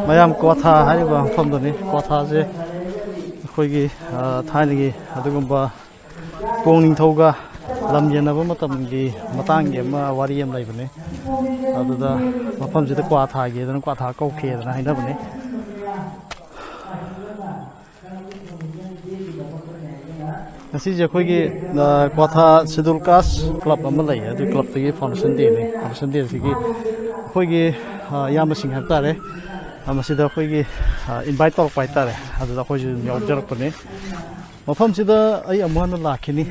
ꯃꯌꯥꯝ ꯀ꯭ꯋꯥꯊꯥ ꯍꯥꯏꯔꯤꯕ ꯃꯐꯝꯗꯨꯅꯤ ꯀ꯭ꯋꯥꯊꯥꯁꯦ ꯑꯩꯈꯣꯏꯒꯤ ꯊꯥꯏꯅꯒꯤ ꯑꯗꯨꯒꯨꯝꯕ ꯀꯣꯡ ꯅꯤꯡꯊꯧꯒ ꯂꯝ ꯌꯦꯟꯅꯕ ꯃꯇꯝꯒꯤ ꯃꯇꯥꯡꯒꯤ ꯑꯃ ꯋꯥꯔꯤ ꯑꯃ ꯂꯩꯕꯅꯤ ꯑꯗꯨꯗ ꯃꯐꯝꯁꯤꯗ ꯀ꯭ꯋꯥ ꯊꯥꯒꯦꯗꯅ ꯀ꯭ꯋꯥꯊꯥ ꯀꯧꯈꯤꯗꯅ ꯍꯥꯏꯅꯕꯅꯤ ꯉꯁꯤꯁꯦ ꯑꯩꯈꯣꯏꯒꯤ ꯀ꯭ꯋꯥꯊꯥ ꯁꯦꯗꯨꯜ ꯀꯥꯁ ꯀ꯭ꯂꯕ ꯑꯃ ꯂꯩ ꯑꯗꯨꯒꯤ ꯀ꯭ꯂꯕꯇꯒꯤ ꯐꯥꯎꯟꯗꯦꯁꯟ ꯗꯦꯅꯤ ꯐꯥꯎꯟꯗꯦꯁꯟ ꯗꯦꯁꯤꯒꯤ ꯑꯩꯈꯣꯏꯒꯤ ꯏꯌꯥꯝꯕꯁꯤꯡ ꯍꯥꯏꯕ ꯇꯥꯔꯦ ꯃꯁꯤꯗ ꯑꯩꯈꯣꯏꯒꯤ ꯏꯟꯚꯥꯏꯠ ꯇꯧꯔꯛꯄ ꯍꯥꯏꯇꯥꯔꯦ ꯑꯗꯨꯗ ꯑꯩꯈꯣꯏꯁꯨ ꯑꯗꯨꯝ ꯌꯥꯎꯖꯔꯛꯄꯅꯤ ꯃꯐꯝꯁꯤꯗ ꯑꯩ ꯑꯃꯨꯛ ꯍꯟꯅ ꯂꯥꯛꯈꯤꯅꯤ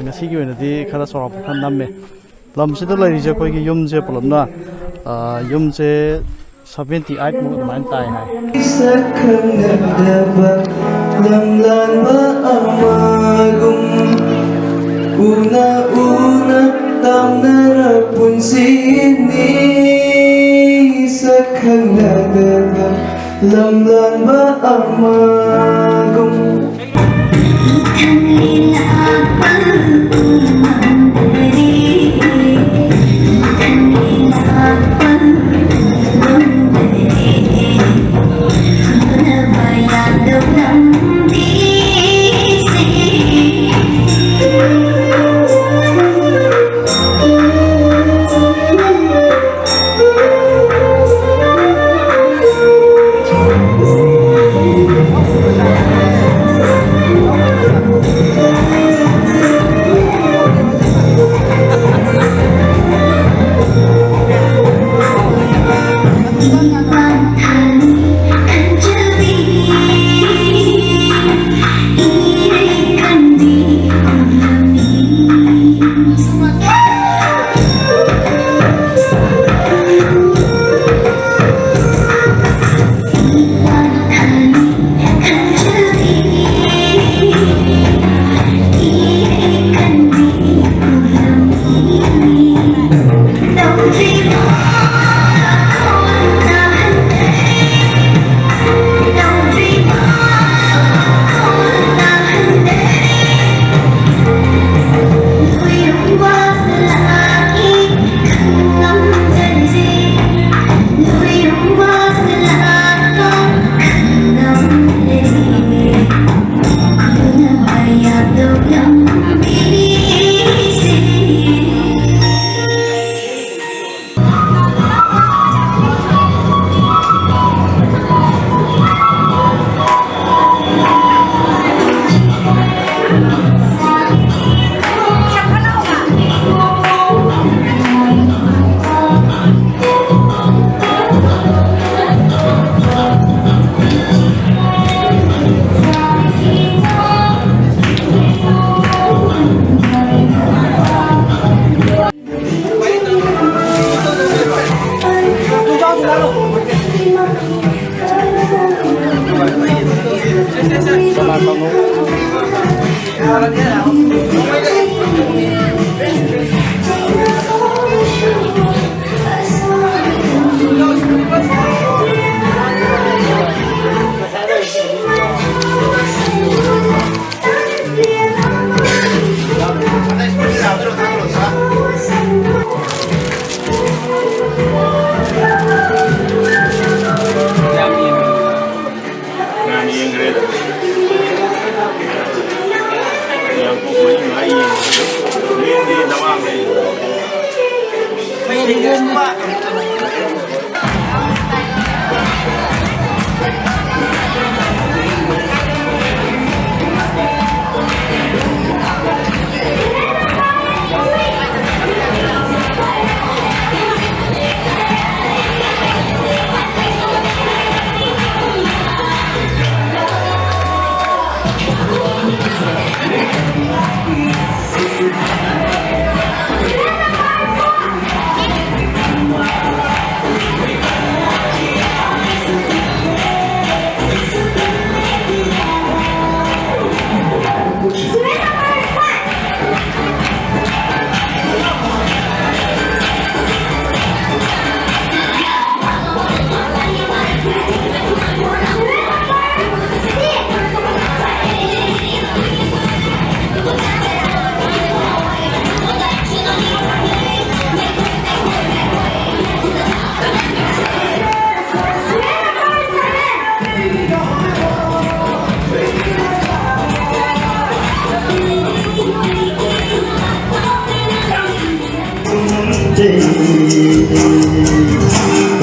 ꯉꯁꯤꯒꯤ ꯑꯣꯏꯅꯗꯤ ꯈꯔ ꯆꯥꯎꯔꯥꯛꯄ ꯈꯔ ꯅꯝꯃꯦ ꯂꯝꯁꯤꯗ ꯂꯩꯔꯤꯁꯦ ꯑꯩꯈꯣꯏꯒꯤ ꯌꯨꯝꯁꯦ ꯄꯨꯂꯞꯅ ꯌꯨꯝꯁꯦ 78 ꯃꯨꯛ ꯑꯗꯨꯃꯥꯏꯅ ꯇꯥꯏ ꯍꯥꯏ Una tamnara punsini sa khanadaba lamlanba amagum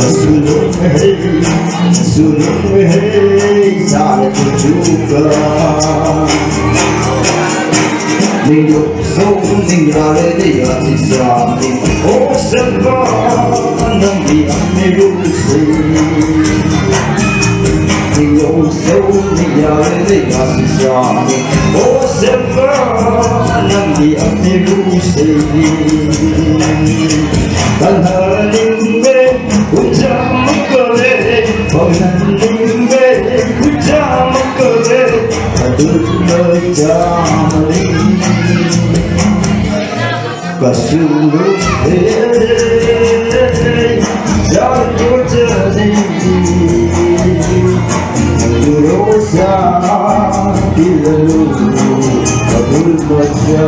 Sulung hey Zara juga Ningok song ningrale dia tisami Oh sekarang dia merusi Ningok song ningrale dia tisami Oh sekarang dia merusi Dan halimbe ucap kore Halimbe ucap kore Aduh jamali Kasulu jatuh jadi Dosa dilalu kabul baca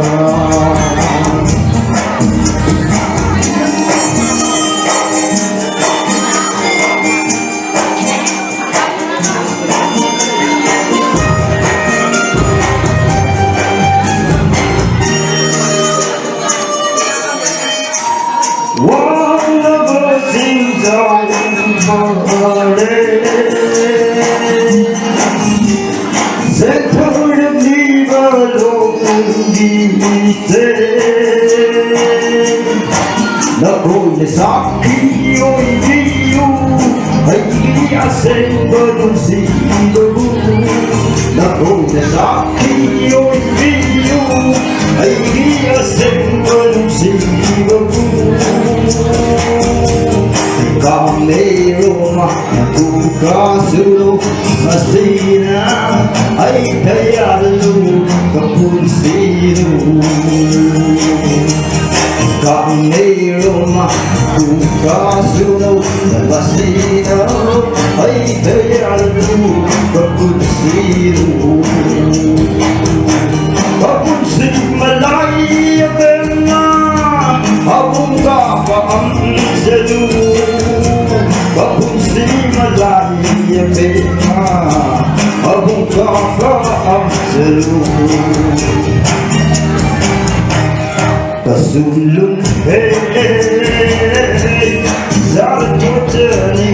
Nagoya saki oi viu ai ia sendo non si dobu Nagoya saki oi viu ai ia sendo non si dobu Kamero ma tu kasulu masina ai tayalu kapun siru Kamero ma tu kasulu masina ai tayalu kapun siru Kapun siru malai benna abung ka am sedu Abung si malai benna abung ka am sedu Kasulung hey Zalto tani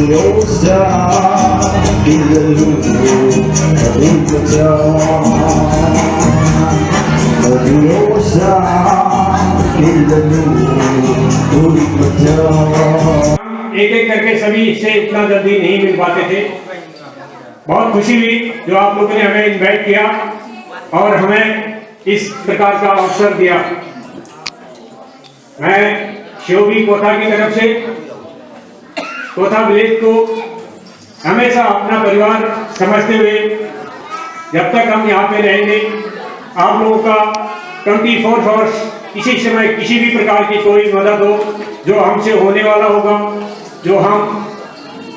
Dosa dilalu kabul baca Dosa dilalu kabul baca एक करके सभी इससे इतना जल्दी नहीं मिल पाते थे। बहुत खुशी हुई जो आप लोगों ने हमें इनवाइट किया और हमें इस प्रकार का अवसर दिया। मैं शिवबी कोथा की तरफ से कोथा विलेज को हमेशा अपना परिवार समझते हुए जब तक हम यहाँ पे रहेंगे आप लोगों का 24 आवर्स किसी समय किसी भी प्रकार की कोई मदद हो जो हमसे होने वाला होगा जो हम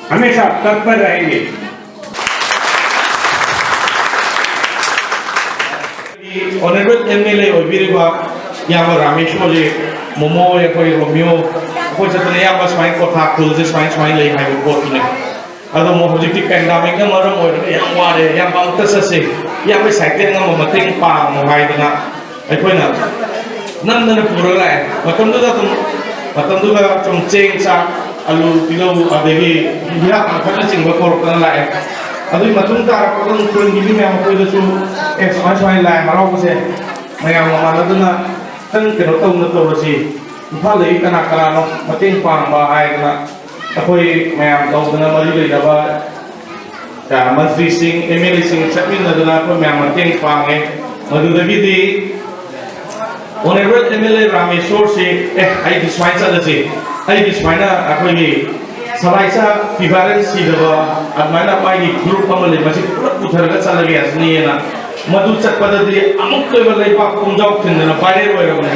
हमेशा तत्पर रहेंगे। ऑनरेबल एमएलए ओबिरिबा यामा रामेश मोजे मोमो या कोई रोमियो कोई जतने यामा स्वाइन को था खुल से स्वाइन ले हाई वो किने अदो मो हजिति पेंडामिक का मरम मोय याम वारे याम बांग तससे याम पे साइते ngam मतिंग पा मो हाई दना अखोइना नंदन पुरो लाय मतम दुगा तुम चेंग सा alu tilau adegi dia akan cing bakor kan lai adu matung ta kon kun gini me ko de su smai lai marau ko se mayam ma na duna tan ke no tong na to si pha lei kana kala no mating pang ba ai kana akoi mayam to duna mari le da ba ta mantri sing emeli sing chamin na duna ko mayam mating pang e madu da bi di honorable MLA Rameshwar se ai diswai sa da se ai diswaina akoi salaisa pibaran si da admaina pai gi group amale masi pura putharaga chalagi asni na madu chakpada di amuk ko lai pa kumjau thinna pare roya ne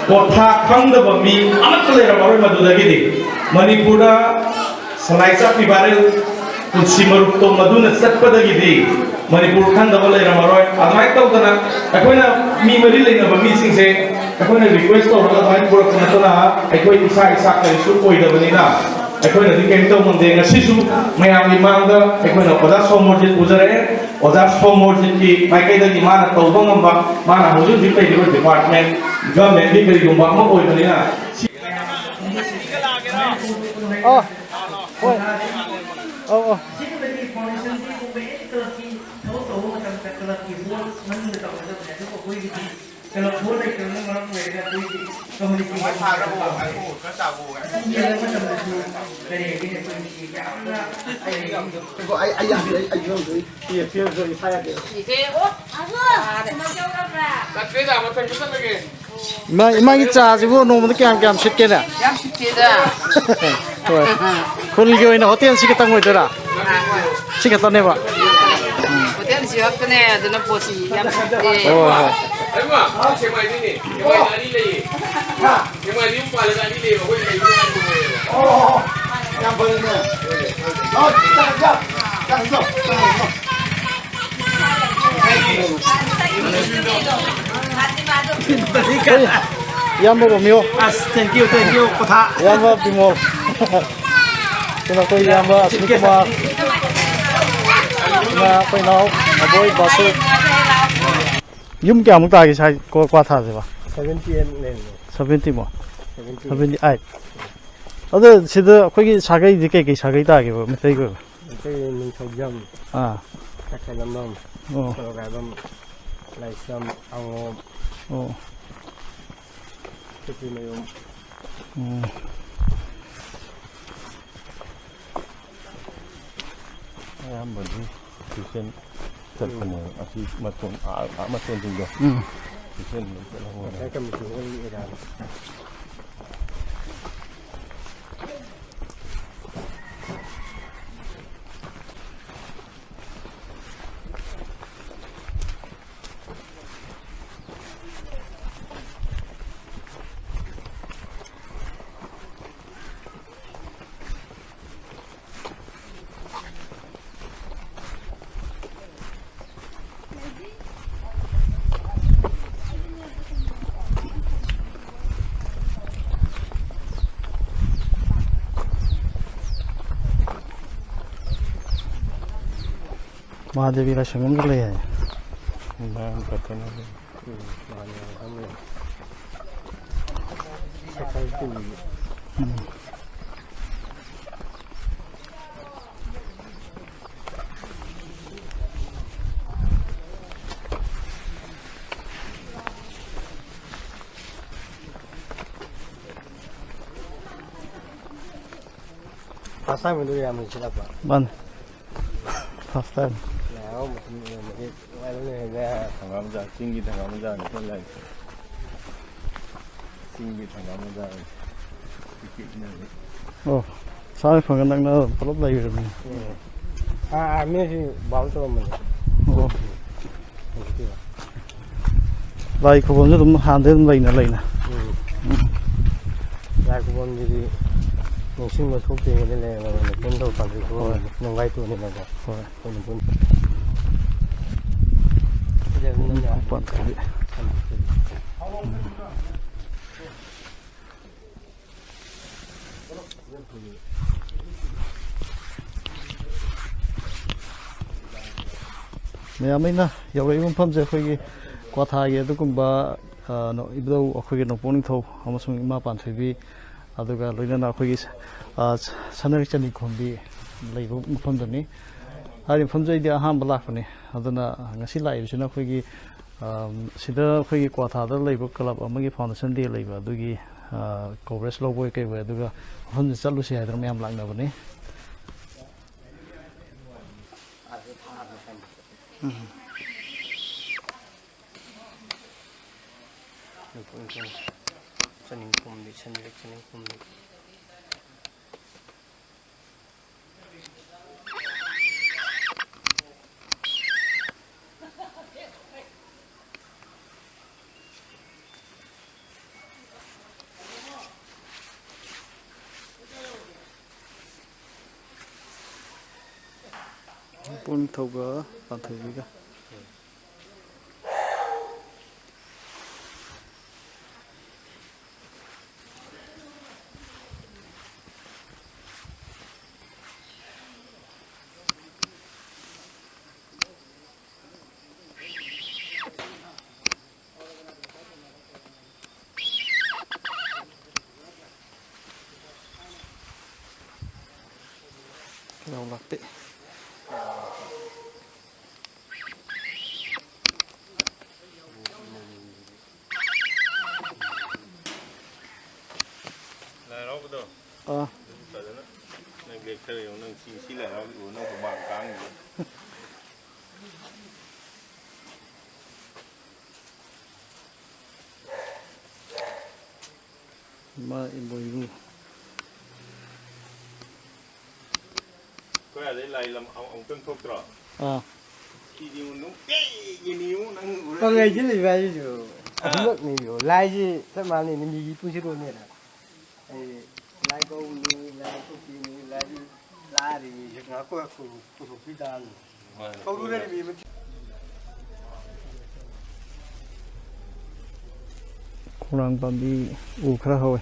kotha khangda ba mi amak le ra maroi madu da gi di manipura salaisa pibaran kunsi marup to madu na chakpada gi di manipur khangda ba lai ra maroi admai to dana akoina mi mari le na ba mi sing se akoina request to ra admai pura kana to na akoi isa kai su koi da bani na akoina di kem to mon de ngasi su mayam gi mang da akoina oda somorjit ujare oda somorjit ki mai kai da gi mana to bang ba mana hoju di kai department government di kai gumba ma koi bani na ꯍꯣꯏ ꯑꯧ 이마기 짜지고 노무도 그냥 쉽게네. 양 쉽게다. 굴기 오이는 어떤 시켰던 거 있더라? 시켰던 해봐. 어떤 지역근에 너는 보시 양 쉽게. Emma, che mai di lì? Che mai di lì? Che mai di un palo da lì? Ma quelli che Yamba Romeo. Thank you, Kota. Yamba Bimol. Kena ko Yamba Asmikuma. Na koy nao aboy basu. Yum kya mukta agi sai ko kwa tha se ba. 70 mo. 78. Ado sida khoi sagai dike ke sagai ta ge ba metai go. Ah. Oh. Oh. ꯑꯌꯥꯝꯕꯗꯤ tuition ꯆꯠꯄꯅꯦ ꯑꯁꯤ ꯃꯇꯣꯟꯁꯤꯡꯗꯣ tuition ꯆꯠꯂꯝꯒꯅꯤ Mahadevi का संगम कर लिया है नाम पता नहीं Pasang itu ya mesti apa? बंद first time Nah, mesti ya. 당감자 찡기 당감자는 헬라이 찡기 당감자 이렇게 있는 ओ सारे फंगन तक ना पलट लगी रहती Ah, mesti bau tu mana? ओ भाई को बोलने तुम हाथ दे तुम लेना Aku pun jadi musim masuk di mana le, mana pun tahu pagi tu, nunggai tu ni mana, pun pun. बंद कर दिया ꯃꯌꯥꯝꯅ ꯌꯧꯔꯛꯏꯕ ꯃꯐꯝꯁꯦ ꯑꯩꯈꯣꯏꯒꯤ ꯀ꯭ꯋꯥꯊꯥꯒꯤ ꯑꯗꯨꯒꯨꯝꯕ ꯏꯕꯨꯙꯧ ꯑꯩꯈꯣꯏꯒꯤ ꯅꯣꯡꯄꯣꯛ ꯅꯤꯡꯊꯧ ꯑꯃꯁꯨꯡ ꯏꯃꯥ ꯄꯥꯟꯊꯣꯏꯕꯤ ꯑꯗꯨꯒ ꯂꯣꯏꯅꯅ ꯑꯩꯈꯣꯏꯒꯤ ꯁꯅꯔꯤꯛ ꯆꯅꯤꯈꯣꯝꯕꯤ ꯂꯩꯕ ꯃꯐꯝꯗꯅꯤ ꯍꯥꯏꯔꯤꯕ ꯃꯐꯝꯁꯦ ꯑꯩꯗꯤ ꯑꯍꯥꯟꯕ ꯂꯥꯛꯄꯅꯤ ꯑꯗꯨꯅ ꯉꯁꯤ ꯂꯥꯛꯏꯕꯁꯤꯅ ꯑꯩꯈꯣꯏꯒꯤ ꯁꯤꯗ ꯑꯩꯈꯣꯏꯒꯤ ꯀ꯭ꯋꯥꯊꯥꯗ ꯂꯩꯕ ꯀ꯭ꯂꯕ ꯑꯃꯒꯤ ꯐꯥꯎꯟꯗꯦꯁꯟ ꯗꯦ ꯂꯩꯕ ꯑꯗꯨꯒꯤ ꯀꯣꯚꯔꯦꯖ ꯂꯧꯕ ꯑꯣꯏ ꯀꯩ ꯑꯣꯏ ꯑꯗꯨꯒ ꯃꯐꯝꯁꯦ ꯆꯠꯂꯨꯁꯤ ꯍꯥꯏꯗꯅ ꯃꯌꯥꯝ ꯂꯥꯛꯅꯕꯅꯤ ꯅꯣꯡꯄꯣꯛ ꯅꯤꯡꯊꯧꯒ ꯄꯥꯟꯊꯣꯏꯕꯤꯒ Đầu lạc tị. Là nó có Ờ. nên việc chơi nó xí lại nó cũng bằng căng gì. Mà em bồi ngu. Có là đấy lại làm ông cưng thuốc rồi. À. Khi nhiều nó cái nhiều năng. Con người chỉ là vậy chứ. Không được nhiều. Lai gì, sao mà này mình đi tuân rồi này là. Lai câu này, lai câu kia này, lai đi, lai thì mình sẽ có cuộc phi đàn. Câu đu này mình. Kurang pambi khá hồi.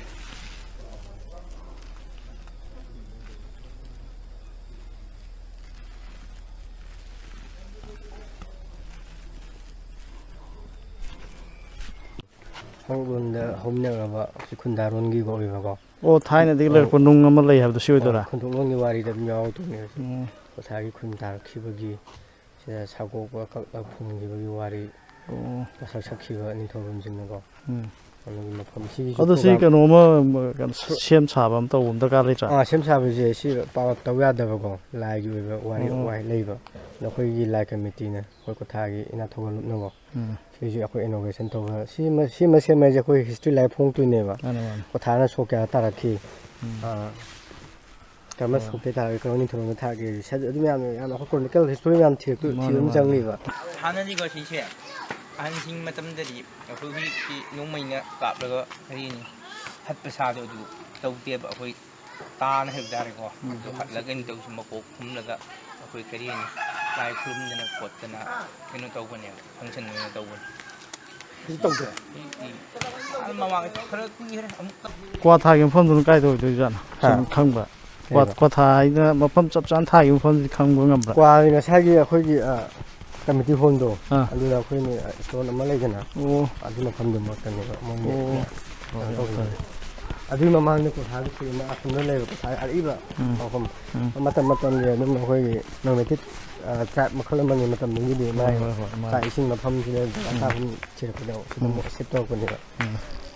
Hôm nay là sự khuyên đà luôn ghi gọi vào. Ô thái này thì là con nung mà lấy hợp được siêu đó là. Khuyên thuộc luôn ghi vào đi đâm nhau tụi này. Có thái cái khuyên đà khi vào ghi sẽ sao cô có các đặc phùng ghi vào đi. Có sao sắc khi vào nên thôi cũng dừng nó. Ở đây cái nó mà cái xem chả bám tàu cũng tất cả lấy trả. Xem chả bây giờ là bảo tàu ra được vào lại rồi ngoài lấy vào. Nó khơi ghi lại cái mít này, khơi có thái cái nó thôi lúc nào. Thì giờ khơi innovation thôi. Xem giờ khơi history lại phong tuổi này vào. Có thái nó số cái ta là khi. Cái mà số cái ta cái con thôi nó thái cái sẽ được mấy anh nó còn cái history mình thiệt chẳng này vào. 하는 이것이 제 안식 마탐들이 후기 농민가 갑다가 그리니 핫바사도 tawteb akhoi tan heb dare ko to hatlagen to sum ko khumlaga akhoi kariani lai khum dana pot dana kenu taw bane function ne taw bane ki taw de al mama khara ki hare am qua thai cái phong dun kai to de jan khang ba qua thai na ma pham chap chan thai cái phong khang bo ngam ba qua ni sai gi akhoi gi committee hall do alu la akhoi ni so na ma lai jana o adu na pham dum ma kan ni mo mo adu ma mang ni ko tha ki na akhun le ko tha ari ba ko matam ye num na khoi no me tit cha ma khala man ni matam ni di mai sa ising ma pham ji le ta phum che ko do so mo set to ko ni ba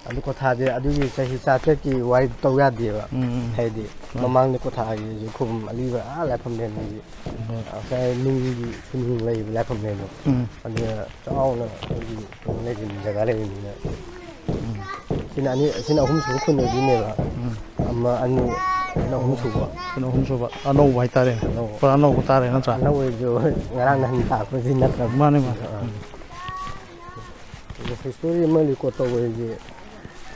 adu ko tha de adu gi sahi sa te ki wai to ya de ba hai di ma mang ni ko tha gi khum ali ba la pham den ni sa ning gi ning le la pham den no adu chao na gi le gi jaga le ni na sina hum su khun ni ne ba amma ani na hum su ba nó không số ba anh đâu vậy ta đây còn anh đâu ta đây nó trả na we jo ngarang na ta ko din na ta mà này mà cái story mà li ko to we ji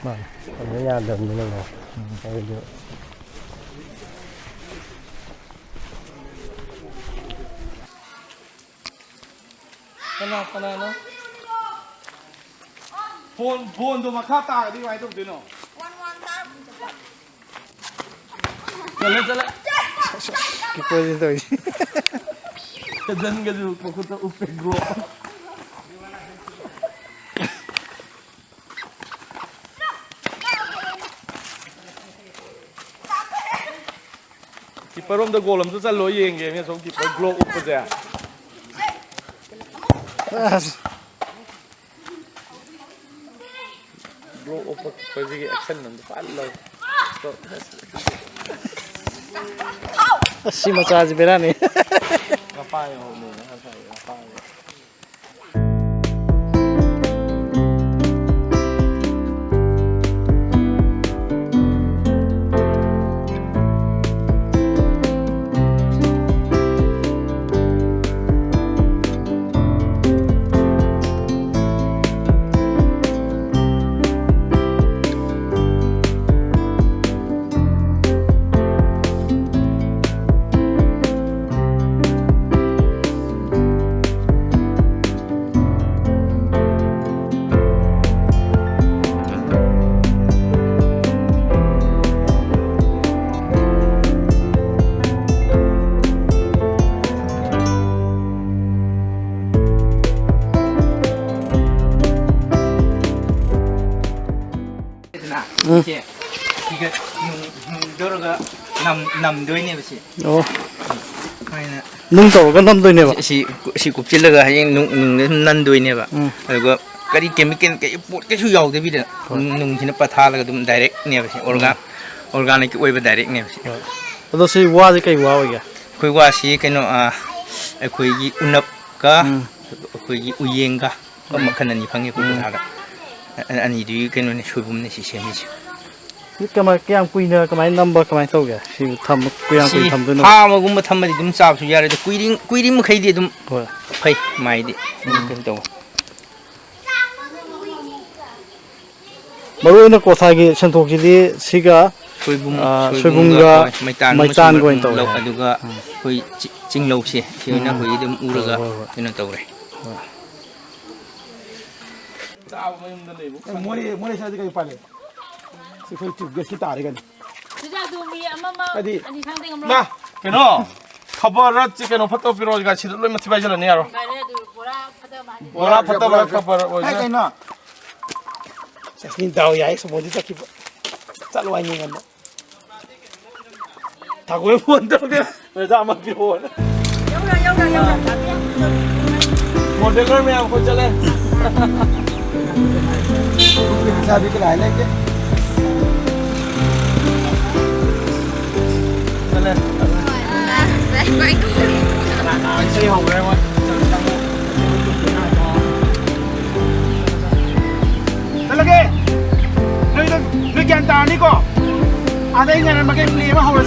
mà nó nhà đầm như này ai được Kana no phone to makata di wai to dino Jalan cái coi đi rồi Jalan ke du ko to upe go Kiparom da golam tu salo yenge me so kipar glow up ja Glow up ko ji action nam pa lo to xí mà cha gì biết anh Kapay ho ni kapay 이게 dorga nam doi ne basi ô nung tàu cái năm đôi này vậy si cục trên là hay nung năn đôi này vậy rồi có cái chemical cái suy dầu thế bây giờ nung thì nó bắt thà là cái direct này vậy organic way về direct này vậy đó là hoa cái hoa vậy khơi hoa si cái nó khơi gì unap cả khơi gì uyên cả có một khả năng như phăng như cũng thà đó anh ấy đi cái nó này suy bùn này si xem đi cái anh quy nữa cái máy number cái máy tàu kìa thì thầm quy anh quy thầm tôi nó mà cũng mà thầm mà cũng sao suy ra rồi quy định mà khai đi cũng phải mai đi cái tàu mà rồi nó có thay cái sản phẩm gì siga suy bùn ga mai tan của anh tàu lâu rồi cái suy chinh lâu xí thì nó suy đâm u rồi cái nó tàu này mỗi sao cái phảiสิเคยจุดเกสิตาด้วยกัน 진짜 도미 엄마 어디? 아니 상대 엄마 나 그노 커버라 찍게 놓 파토 피로가 치들로 뭐 티바이잖아 니야로 가래도 보라 파다 많이 뭐라 파토 커버 ให้กันเนาะจะกินดาวใหญ่สมมติจะคิดจะรวยเงินถ้ากูไม่พูดตัวเนี่ยไม่ได้มาพิโรน 영라 모델러 매야 고절래 사비 그 라인 게 chơi hồng em ơi đây là cái nơi gian ta đi có à đây nhà này mà cái gì mà hầu rồi